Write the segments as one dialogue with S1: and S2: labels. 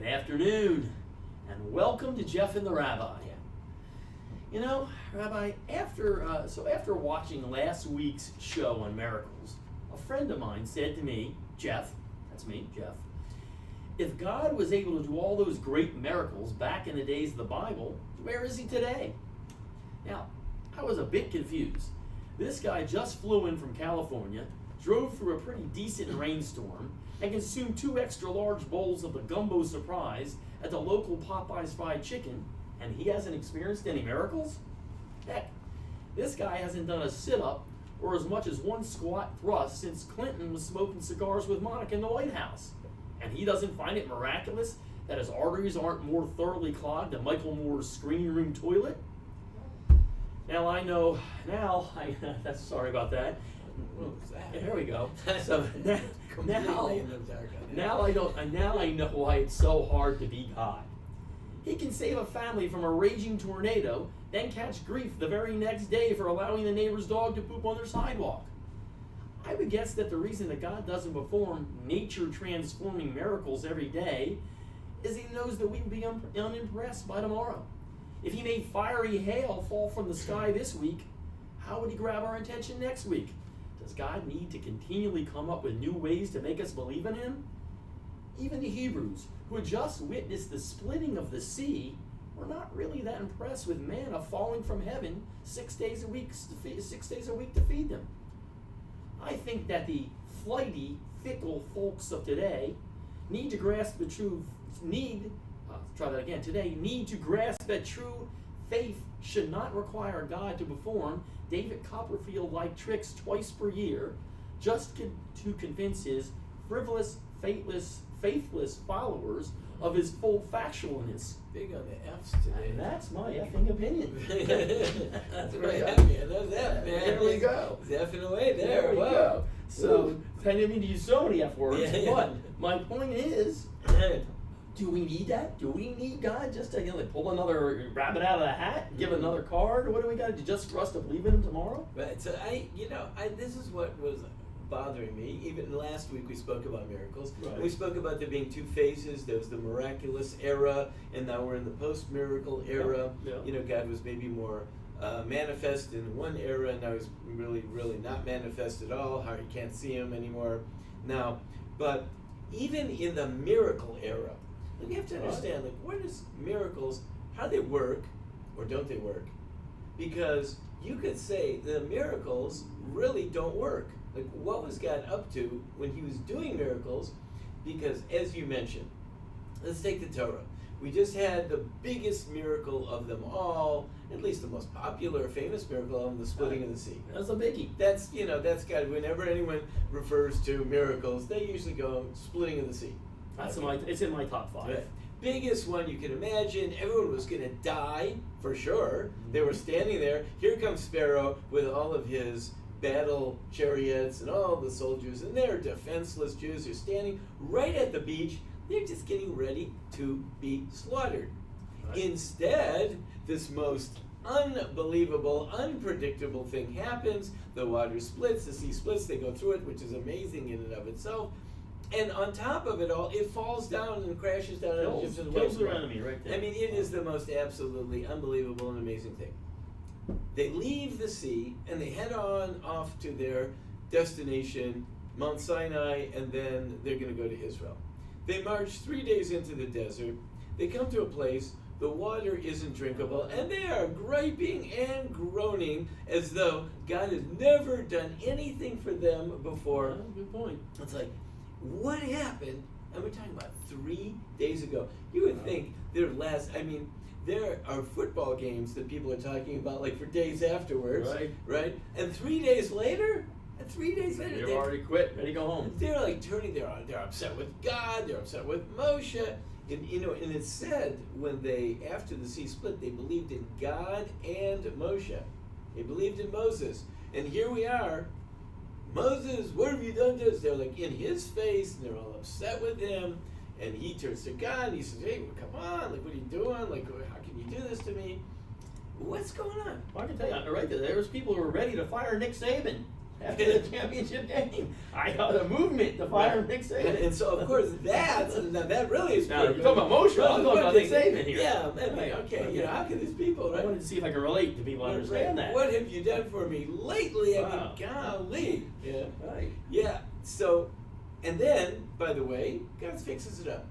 S1: afternoon, and welcome to Jeff and the Rabbi. You know, Rabbi, after watching last week's show on miracles, a friend of mine said to me, Jeff, that's me, Jeff, if God was able to do all those great miracles back in the days of the Bible, where is he today? Now, I was a bit confused. This guy just flew in from California, drove through a pretty decent rainstorm, and consumed 2 extra large bowls of the gumbo surprise at the local Popeyes fried chicken, and he hasn't experienced any miracles? Heck, this guy hasn't done a sit-up or as much as one squat thrust since Clinton was smoking cigars with Monica in the White House. And he doesn't find it miraculous that his arteries aren't more thoroughly clogged than Michael Moore's screening room toilet? That's sorry about that.
S2: What was that?
S1: There we go. So
S2: Completely in the dark on that.
S1: now I know why it's so hard to be God. He can save a family from a raging tornado, then catch grief the very next day for allowing the neighbor's dog to poop on their sidewalk. I would guess that the reason that God doesn't perform nature-transforming miracles every day is he knows that we would be unimpressed by tomorrow. If he made fiery hail fall from the sky this week, how would he grab our attention next week? Does God need to continually come up with new ways to make us believe in him? Even the Hebrews, who had just witnessed the splitting of the sea, were not really that impressed with manna falling from heaven 6 days a week to feed them. I think that the flighty, fickle folks of today need to grasp the truth. Need to grasp that true faith should not require God to perform David Copperfield-like tricks twice per year just to convince his frivolous, faithless followers of his full factualness.
S2: Big on the F's today.
S1: And that's my effing opinion.
S2: That's right, man. That's F, man.
S1: There we go.
S2: He's effing away there.
S1: There we
S2: Whoa.
S1: go. So, I didn't mean to use so many F words,
S2: Yeah.
S1: but my point is, do we need that? Do we need God just to pull another rabbit out of the hat, give another card? What do we got to do just for us to believe in him tomorrow?
S2: Right. So this is what was bothering me. Even last week we spoke about miracles.
S1: Right.
S2: We spoke about there being 2 phases. There was the miraculous era, and now we're in the post-miracle era.
S1: Yeah.
S2: God was maybe more manifest in one era, and now he's really, really not manifest at all. How you can't see him anymore now. But even in the miracle era, we have to understand, what is miracles, how they work, or don't they work? Because you could say the miracles really don't work. What was God up to when he was doing miracles? Because, as you mentioned, let's take the Torah. We just had the biggest miracle of them all, at least the most popular, famous miracle of them, the splitting of the sea.
S1: That's a biggie.
S2: That's God. Whenever anyone refers to miracles, they usually go splitting of the sea.
S1: It's in my top 5.
S2: Right. Biggest one you can imagine. Everyone was going to die, for sure. They were standing there. Here comes Pharaoh with all of his battle chariots and all the soldiers, and they're defenseless Jews who are standing right at the beach. They're just getting ready to be slaughtered. Right. Instead, this most unbelievable, unpredictable thing happens. The water splits, the sea splits, they go through it, which is amazing in and of itself. And on top of it all, it falls down and crashes down on Egyptian waves.
S1: Kills their enemy right there.
S2: I mean, it is the most absolutely unbelievable and amazing thing. They leave the sea and they head on off to their destination, Mount Sinai, and then they're going to go to Israel. They march 3 days into the desert. They come to a place, the water isn't drinkable, and they are griping and groaning as though God has never done anything for them before.
S1: Good point.
S2: It's like, what happened? And we're talking about 3 days ago. You would think there are football games that people are talking about for days afterwards, right? And 3 days later,
S1: They've already quit, ready to go home.
S2: They're they're upset with God, they're upset with Moshe. And it said when after the sea split, they believed in God and Moshe. They believed in Moses. And here we are. Moses, what have you done to us? They're in his face, and they're all upset with him. And he turns to God, and he says, hey, come on, what are you doing? How can you do this to me? What's going on?
S1: Well, I can tell you, right there was people who were ready to fire Nick Saban. after the championship game. I got a movement to fire Nick Saban.
S2: And so, of course, that really is
S1: Now,
S2: pretty
S1: you're talking about emotional. I'm talking about Nick
S2: thinking,
S1: Saban here.
S2: Yeah, I mean,
S1: Right.
S2: okay, you know, how can these people,
S1: I
S2: right?
S1: wanted to see if I could relate to people understand that.
S2: What have you done for me lately?
S1: Wow.
S2: I mean, golly. Yeah.
S1: Right.
S2: Yeah, so, and then, by the way, God fixes it up.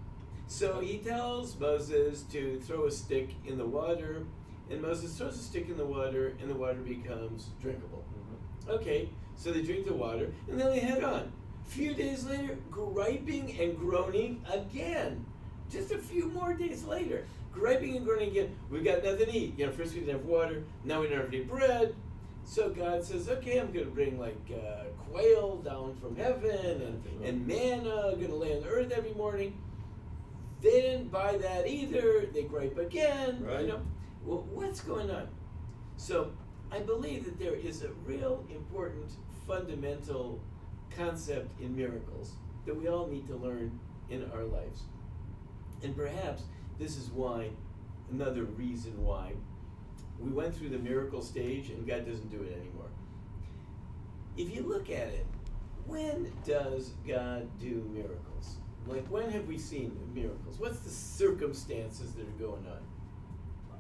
S2: So he tells Moses to throw a stick in the water, and Moses throws a stick in the water, and the water becomes drinkable. Okay, so they drink the water, and then they head on. A few days later, griping and groaning again. Just a few more days later, griping and groaning again. We got nothing to eat. You know, first we didn't have water, now we don't have any bread. So God says, okay, I'm going to bring like quail down from heaven and manna, going to lay on the earth every morning. They didn't buy that either. They gripe again.
S1: Right.
S2: You know, well, what's going on? So I believe that there is a real important fundamental concept in miracles that we all need to learn in our lives. And perhaps this is why, another reason why, we went through the miracle stage and God doesn't do it anymore. If you look at it, when does God do miracles? Like, when have we seen miracles? What's the circumstances that are going on?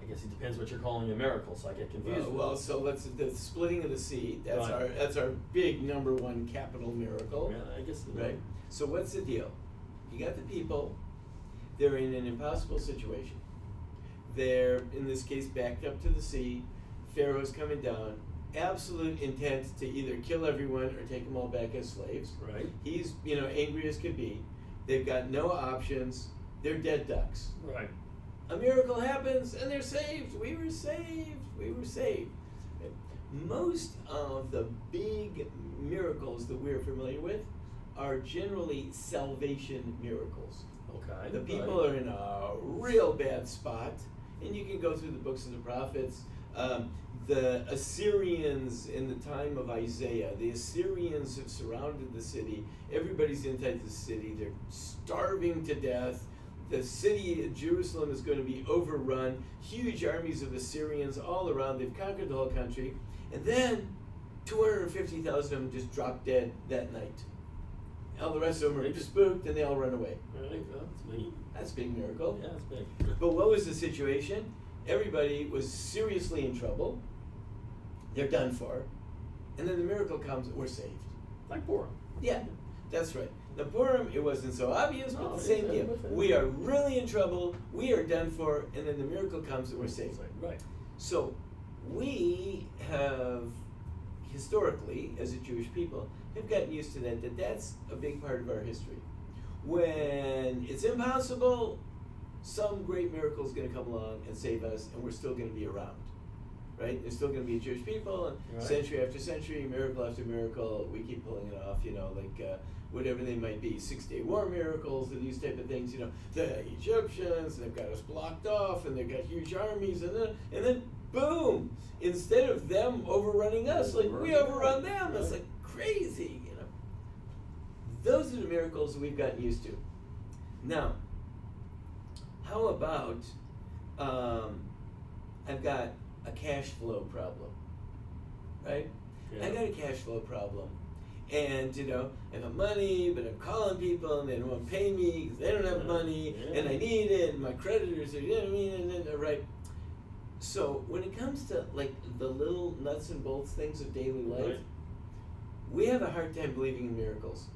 S1: I guess it depends what you're calling a miracle, so I get confused.
S2: Well, so the splitting of the sea. That's
S1: Right.
S2: our big number one capital miracle.
S1: Yeah, I guess.
S2: Right. So what's the deal? You got the people. They're in an impossible situation. They're, in this case, backed up to the sea. Pharaoh's coming down. Absolute intent to either kill everyone or take them all back as slaves.
S1: Right.
S2: He's, angry as could be. They've got no options. They're dead ducks.
S1: Right.
S2: A miracle happens and they're saved. We were saved. We were saved. Most of the big miracles that we're familiar with are generally salvation miracles.
S1: Okay.
S2: The people are in a real bad spot, and you can go through the books of the prophets. The Assyrians in the time of Isaiah, the Assyrians have surrounded the city. Everybody's inside the city. They're starving to death. The city of Jerusalem is going to be overrun. Huge armies of Assyrians all around. They've conquered the whole country. And then 250,000 of them just drop dead that night. All the rest of them are spooked and they all run away.
S1: Right. Well, that's big.
S2: That's a big miracle.
S1: Yeah, that's big.
S2: But what was the situation? Everybody was seriously in trouble. They're done for. And then the miracle comes, we're saved.
S1: Like Purim.
S2: Yeah, that's right. The Purim, it wasn't so obvious, but
S1: No,
S2: the same
S1: it's
S2: deal.
S1: with it.
S2: We are really in trouble, we are done for, and then the miracle comes and we're saved.
S1: Right.
S2: So we have, historically, as a Jewish people, have gotten used to that that's a big part of our history. When it's impossible, some great miracle is going to come along and save us, and we're still going to be around. Right? There's still going to be a Jewish people, and
S1: Right.
S2: century after century, miracle after miracle, we keep pulling it off, like whatever they might be, 6-day war miracles, or these type of things, the Egyptians, they've got us blocked off, and they've got huge armies, and then boom, instead of them overrunning us, like we overrun them, it's like crazy, Those are the miracles that we've gotten used to. Now, how about, I've got a cash flow problem, right?
S1: Yeah.
S2: I got a cash flow problem. And, I have money, but I'm calling people and they don't want to pay me because they don't have money and I need it and my creditors are, right? So when it comes to like the little nuts and bolts things of daily life,
S1: Right.
S2: we have a hard time believing in miracles.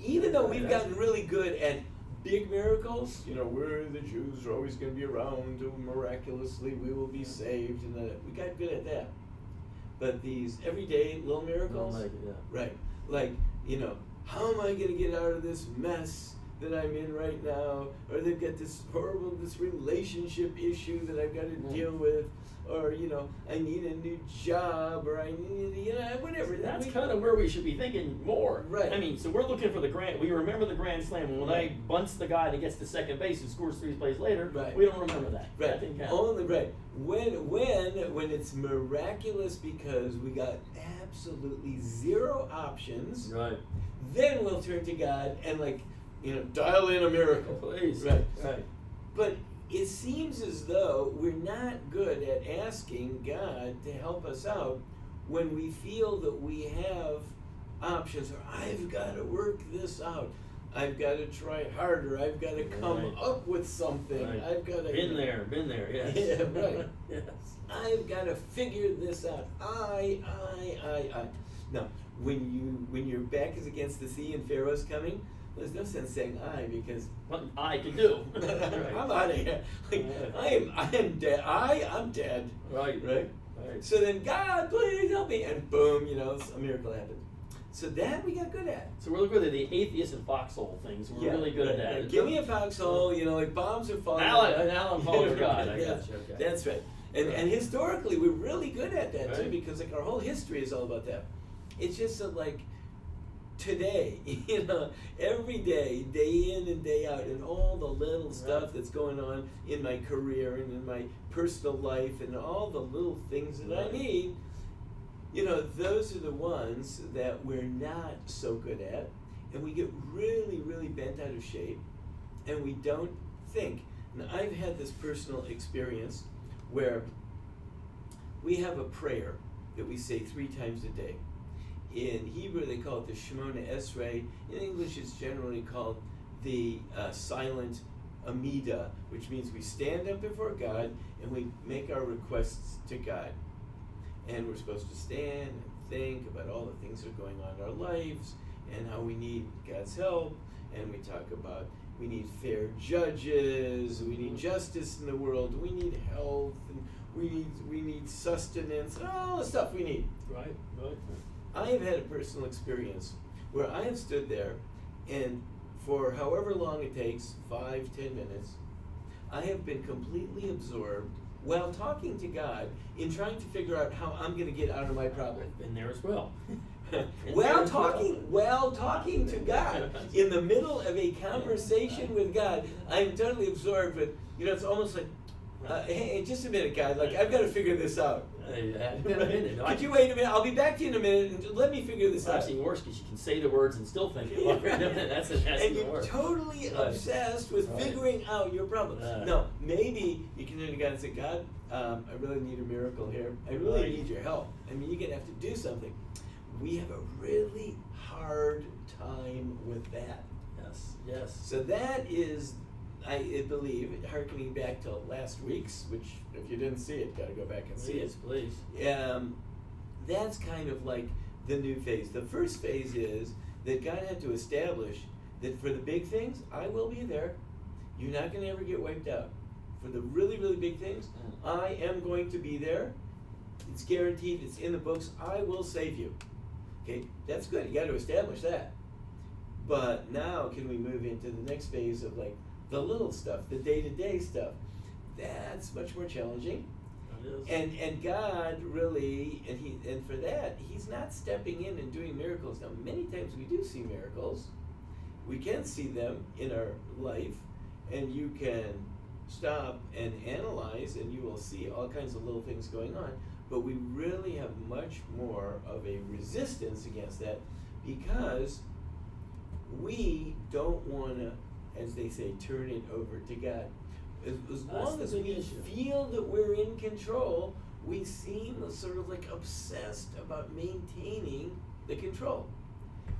S2: Even though we've gotten really good at big miracles, we're the Jews are always going to be around, and miraculously we will be saved, and we got good at that. But these everyday little miracles, right? Like, how am I going to get out of this mess that I'm in right now? Or they've got this relationship issue that I've got to deal with. Or, I need a new job, or I need, whatever.
S1: That's kind of where we should be thinking more.
S2: Right.
S1: I mean, so we're looking for the grand. We remember the grand slam. And when I bunts the guy that gets to second base and scores 3 plays later,
S2: Right.
S1: we don't remember that.
S2: Right.
S1: That didn't count.
S2: Only right. When it's miraculous because we got absolutely zero options,
S1: Right.
S2: then we'll turn to God and dial in a miracle.
S1: Please.
S2: Right.
S1: Right.
S2: But it seems as though we're not good at asking God to help us out when we feel that we have options, or I've got to work this out, I've got to try harder, I've got to come
S1: Right.
S2: up with something,
S1: Right.
S2: I've got to...
S1: Been there, yes.
S2: Yeah, right.
S1: Yes.
S2: I've got to figure this out. I. Now, when your back is against the sea and Pharaoh's coming, there's no sense saying I, because
S1: What I can do. Right.
S2: I'm out of here. Like, I am dead. I'm dead.
S1: Right.
S2: Right?
S1: Right.
S2: So then, God, please help me, and boom, a miracle happened. So that we got good at.
S1: So we're really good at the atheist and foxhole things. We're really good at that.
S2: Right. Give me a foxhole, like bombs are falling.
S1: Now I'm falling for God. I
S2: Yeah,
S1: got you. Okay.
S2: That's right. And historically, we're really good at that too,
S1: Right.
S2: because like our whole history is all about that. It's just that like today, every day, day in and day out, and all the little stuff
S1: Right.
S2: that's going on in my career and in my personal life, and all the little things that I
S1: Right.
S2: need. Those are the ones that we're not so good at, and we get really, really bent out of shape, and we don't think. Now, I've had this personal experience where we have a prayer that we say 3 times a day. In Hebrew, they call it the Shemona Esrei. In English, it's generally called the silent Amida, which means we stand up before God and we make our requests to God. And we're supposed to stand and think about all the things that are going on in our lives and how we need God's help. And we talk about we need fair judges, we need justice in the world, we need health, and we need sustenance, and all the stuff we need.
S1: Right. Right.
S2: I have had a personal experience where I have stood there, and for however long it takes, 5-10 minutes, I have been completely absorbed while talking to God in trying to figure out how I'm going to get out of my problem.
S1: I've been there as well.
S2: While talking to God in the middle of a conversation with God, I'm totally absorbed. But it's almost like, hey, just a minute, God. Like I've got to figure this out. Could you wait a minute? I'll be back to you in a minute, and let me figure this
S1: It's
S2: out.
S1: actually worse because you can say the words and still think it. That's
S2: And
S1: even
S2: you're
S1: worse.
S2: totally
S1: Right.
S2: obsessed with
S1: Right.
S2: figuring out your problem.
S1: Right.
S2: No, maybe you can turn to God and say, God, I really need a miracle here. I really
S1: Right.
S2: need your help. I mean, you're going to have to do something. We have a really hard time with that.
S1: Yes. Yes.
S2: So that is, I believe, hearkening back to last week's, which if you didn't see it, got to go back and see it.
S1: Please.
S2: That's kind of like the new phase. The first phase is that God had to establish that for the big things, I will be there. You're not going to ever get wiped out. For the really, really big things, I am going to be there. It's guaranteed. It's in the books. I will save you. Okay, that's good. You got to establish that. But now can we move into the next phase of like the little stuff, the day-to-day stuff? That's much more challenging.
S1: It is.
S2: And God really, and for that, He's not stepping in and doing miracles. Now, many times we do see miracles. We can see them in our life, and you can stop and analyze, and you will see all kinds of little things going on. But we really have much more of a resistance against that because we don't want to, as they say, turn it over to God. As long as we feel that we're in control, we seem sort of like obsessed about maintaining the control.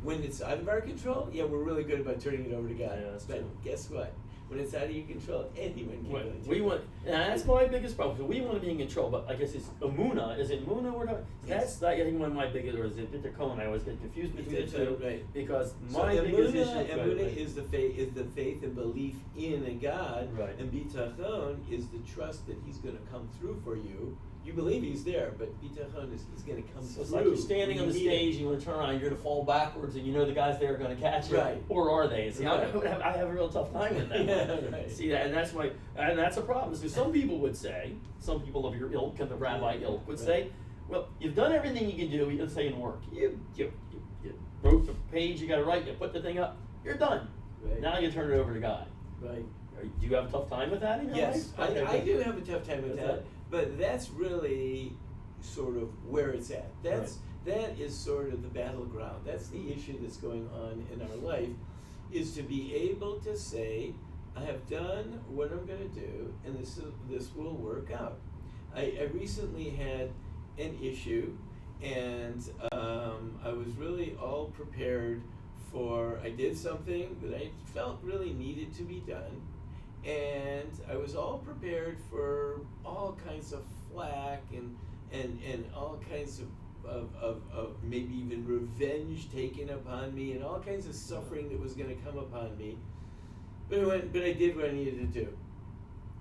S2: When it's out of our control, yeah, we're really good about turning it over to God.
S1: Yeah, that's
S2: but
S1: true.
S2: guess what? When it's out of your control, anyone can really
S1: We
S2: turn
S1: want,
S2: it.
S1: and that's my biggest problem. So we want to be in control, but I guess it's Amuna. Is it Muna we're talking?
S2: Yes.
S1: That's I think one of my biggest, or is it Bitter Cohen? I always get confused between the two.
S2: Right.
S1: Because
S2: So
S1: my biggest issue.
S2: Emunah is the faith and belief in a God,
S1: Right.
S2: and bitachon is the trust that He's going to come through for you. You believe He's there, but bitachon is He's going to come
S1: So
S2: through.
S1: it's like you're standing
S2: when
S1: on the
S2: you need
S1: stage,
S2: it.
S1: and you want to turn around, you're going to fall backwards, and you know the guys there are going to catch you.
S2: Right.
S1: Or are they? See,
S2: Right.
S1: I have a real tough time with that.
S2: Yeah, right.
S1: See that, and that's a problem. So some people would say, some people of your ilk and the rabbi ilk would
S2: Right.
S1: say, well, you've done everything you can do. Let's say in work, you wrote the page you got to write, you put the thing up, you're done.
S2: Right.
S1: Now you turn it over to God.
S2: Right.
S1: Do you have a tough time with that in your
S2: Yes,
S1: life? Okay,
S2: I
S1: good.
S2: do have a tough time with
S1: That's
S2: that,
S1: it.
S2: but that's really sort of where it's at. That is sort of the battleground. That's the issue that's going on in our life, is to be able to say, I have done what I'm going to do, and this will work out. I recently had an issue, and I was really all prepared for. I did something that I felt really needed to be done, and I was all prepared for all kinds of flack and all kinds of maybe even revenge taken upon me and all kinds of suffering that was going to come upon me. But I did what I needed to do.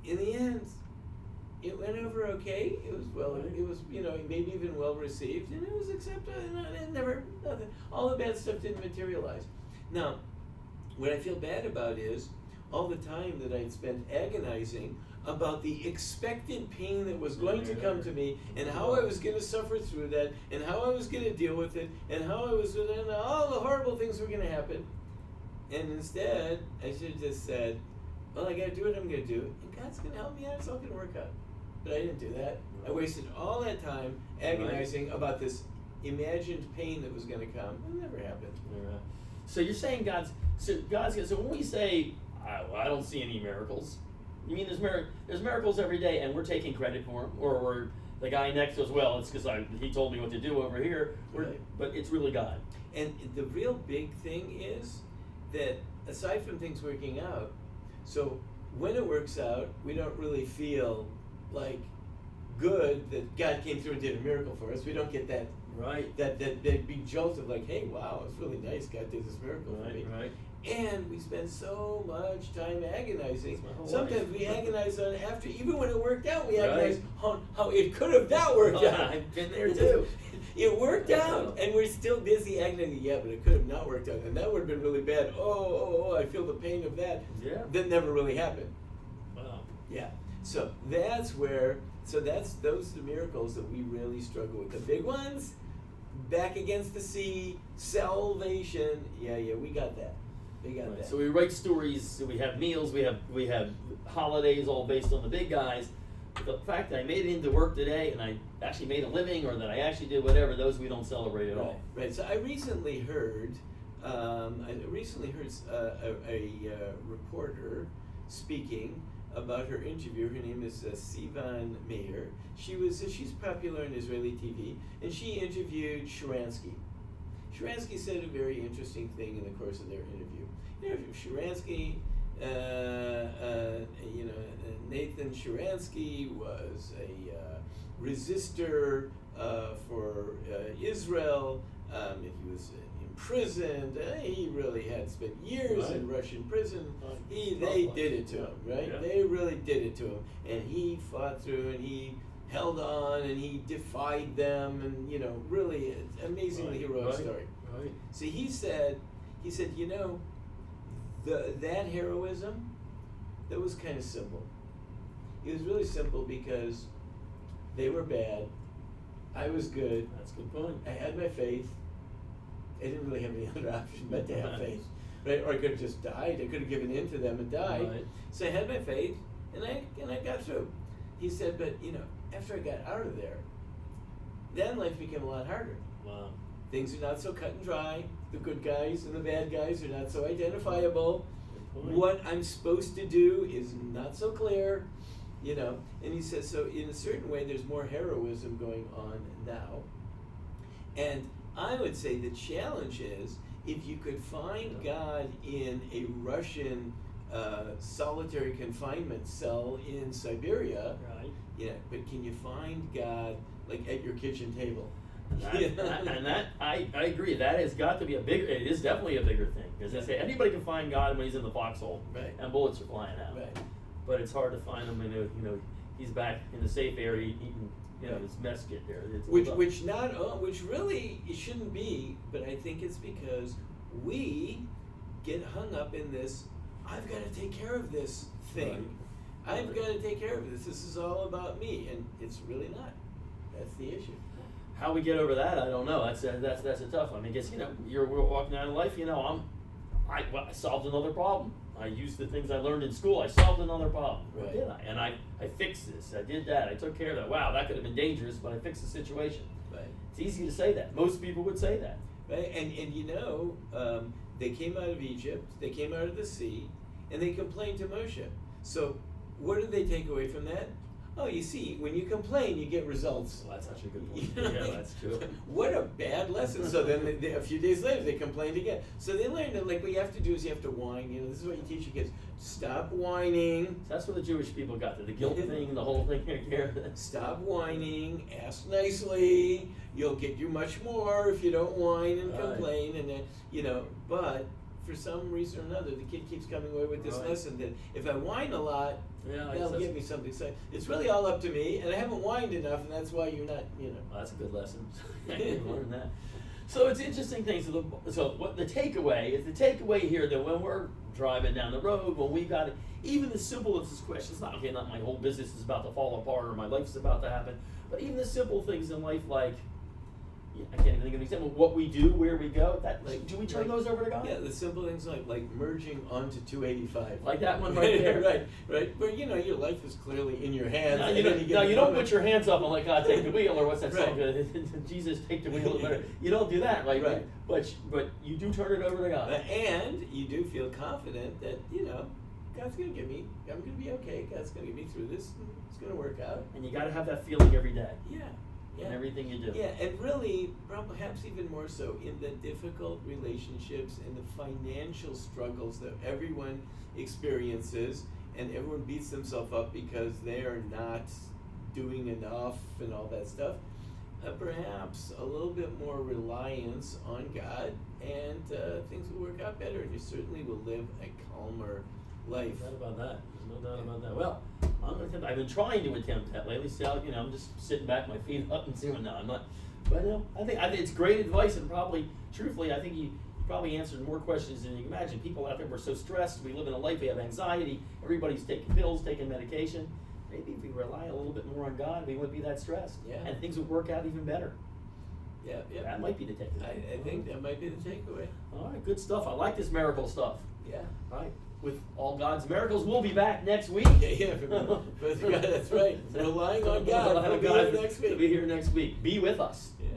S2: In the end, it went over okay. It was it was maybe even well received, and it was accepted. And it never nothing. All the bad stuff didn't materialize. Now, what I feel bad about is all the time that I'd spent agonizing about the expected pain that was going to come to me, and how I was going to suffer through that, and how I was going to deal with it, and how I was, and all the horrible things were going to happen. And instead, I should have just said, well, I got to do what I'm going to do, and God's going to help me out. It's all going to work out. But I didn't do that. I wasted all that time agonizing about this imagined pain that was going to come. It never happened.
S1: So you're saying so when we say, I don't see any miracles, you mean there's miracles every day, and we're taking credit for them, or the guy next to us, well, it's because he told me what to do over here, but it's really God.
S2: And the real big thing is that aside from things working out, so when it works out, we don't really feel like good that God came through and did a miracle for us. We don't get that that big jolt of like, hey, wow, it's really nice God did this miracle for me.
S1: Right.
S2: And we spend so much time agonizing.
S1: life.
S2: Sometimes we agonize on after, even when it worked out, we agonize on how it could have not worked out.
S1: I've been there too.
S2: It worked out, and we're still busy agonizing. Yeah, but it could have not worked out, and that would have been really bad. Oh, I feel the pain of that.
S1: Yeah.
S2: That never really happened.
S1: Wow.
S2: Yeah. So that's those are the miracles that we really struggle with. The big ones, back against the sea, salvation. Yeah, we got that. We got that.
S1: So we write stories. So we have meals. We have holidays, all based on the big guys. But the fact that I made it into work today and I actually made a living, or that I actually did whatever, those we don't celebrate at all.
S2: Right. So I recently heard a reporter speaking about her interview. Her name is Sivan Meir. She's popular in Israeli TV, and she interviewed Sharansky. Sharansky said a very interesting thing in the course of their interview. Sharansky, Nathan Sharansky was a resistor for Israel. He was imprisoned. He really had spent years in Russian prison. They did it to him, right? Yeah. They really did it to him, and he fought through, and he held on, and he defied them, and really amazingly heroic story.
S1: Right.
S2: So he said, that heroism, that was kind of simple. It was really simple because they were bad, I was good.
S1: That's a good point.
S2: I had my faith. I didn't really have any other option but to have faith, right? Or I could have just died. I could have given in to them and died.
S1: Right.
S2: So I had my faith, and I got through. He said, but after I got out of there, then life became a lot harder.
S1: Wow.
S2: Things are not so cut and dry. The good guys and the bad guys are not so identifiable. What I'm supposed to do is not so clear, And he says, so in a certain way, there's more heroism going on now. And I would say the challenge is, if you could find God in a Russian solitary confinement cell in Siberia,
S1: right?
S2: But can you find God like at your kitchen table?
S1: I agree. That has got to be it is definitely a bigger thing, because they say anybody can find God when he's in the foxhole,
S2: right?
S1: And bullets are flying out,
S2: right?
S1: But it's hard to find him in he's back in the safe area eating his mess kit there.
S2: Which really it shouldn't be, but I think it's because we get hung up in this. I've got to take care of this thing. Right. I've got to take care of this. This is all about me, and it's really not. That's the issue.
S1: How we get over that, I don't know. That's a tough one. I guess we're walking out of life. I solved another problem. I used the things I learned in school. I solved another problem.
S2: Right.
S1: What did I? And I fixed this. I did that. I took care of that. Wow, that could have been dangerous, but I fixed the situation.
S2: Right.
S1: It's easy to say that. Most people would say that.
S2: Right. And they came out of Egypt. They came out of the sea, and they complained to Moshe. So what did they take away from that? oh, you see, when you complain, you get results.
S1: Well, that's actually a good point. Yeah, that's true.
S2: What a bad lesson. So then a few days later, they complained again. So they learned that, like, what you have to do is you have to whine. You know, this is what you teach your kids. Stop whining.
S1: That's what the Jewish people got to, the guilt thing, the whole thing here.
S2: Stop whining. Ask nicely. You'll get you much more if you don't whine and
S1: Right.
S2: complain. And then, you know, but for some reason or another, the kid keeps coming away with this
S1: Right.
S2: lesson that if I whine a lot,
S1: Yeah, I
S2: that'll
S1: guess
S2: get me something. So it's really all up to me, and I haven't whined enough, and that's why you're not, you know.
S1: well, that's a good lesson. I didn't learn that. So it's interesting things. So what the takeaway is? The takeaway here that when we're driving down the road, when we got it, even the simplest of questions. Not okay. Not my whole business is about to fall apart or my life is about to happen. But even the simple things in life, like I can't even think of an example. What we do, where we go. That do we turn those over to God?
S2: Yeah, the simple things like merging onto 285.
S1: Like that one right there.
S2: right. But you know, your life is clearly in your hands.
S1: No,
S2: at
S1: you
S2: any
S1: don't,
S2: given
S1: you don't
S2: moment.
S1: put your hands up and let God take the wheel, or what's that
S2: Right.
S1: song? Jesus, take the wheel. You don't do that, right?
S2: Right.
S1: But you do turn it over to God.
S2: And you do feel confident that, you know, God's going to get me. I'm going to be okay. God's going to get me through this. It's going to work out.
S1: And you got to have that feeling every day
S2: Yeah.
S1: in everything you do.
S2: Yeah, and really, perhaps even more so, in the difficult relationships and the financial struggles that everyone experiences, and everyone beats themselves up because they are not doing enough and all that stuff. Perhaps a little bit more reliance on God, and things will work out better, and you certainly will live a calmer life.
S1: No doubt about that. There's no doubt about that. Well, I've been trying to attempt that lately. So I'm just sitting back, my feet up, and saying, no, I'm not. But I think it's great advice, and probably, truthfully, I think you probably answered more questions than you can imagine. People out there were so stressed. We live in a life. We have anxiety. Everybody's taking pills, taking medication. Maybe if we rely a little bit more on God, we wouldn't be that stressed, and things would work out even better.
S2: Yeah.
S1: That might be the takeaway.
S2: I think that might be the takeaway.
S1: All right, good stuff. I like this miracle stuff.
S2: Yeah.
S1: All right, with all God's miracles, we'll be back next week.
S2: Yeah, but God, that's right. Relying on God.
S1: Relying on
S2: We'll be
S1: God
S2: here next week.
S1: to be here next week. Be with us.
S2: Yeah.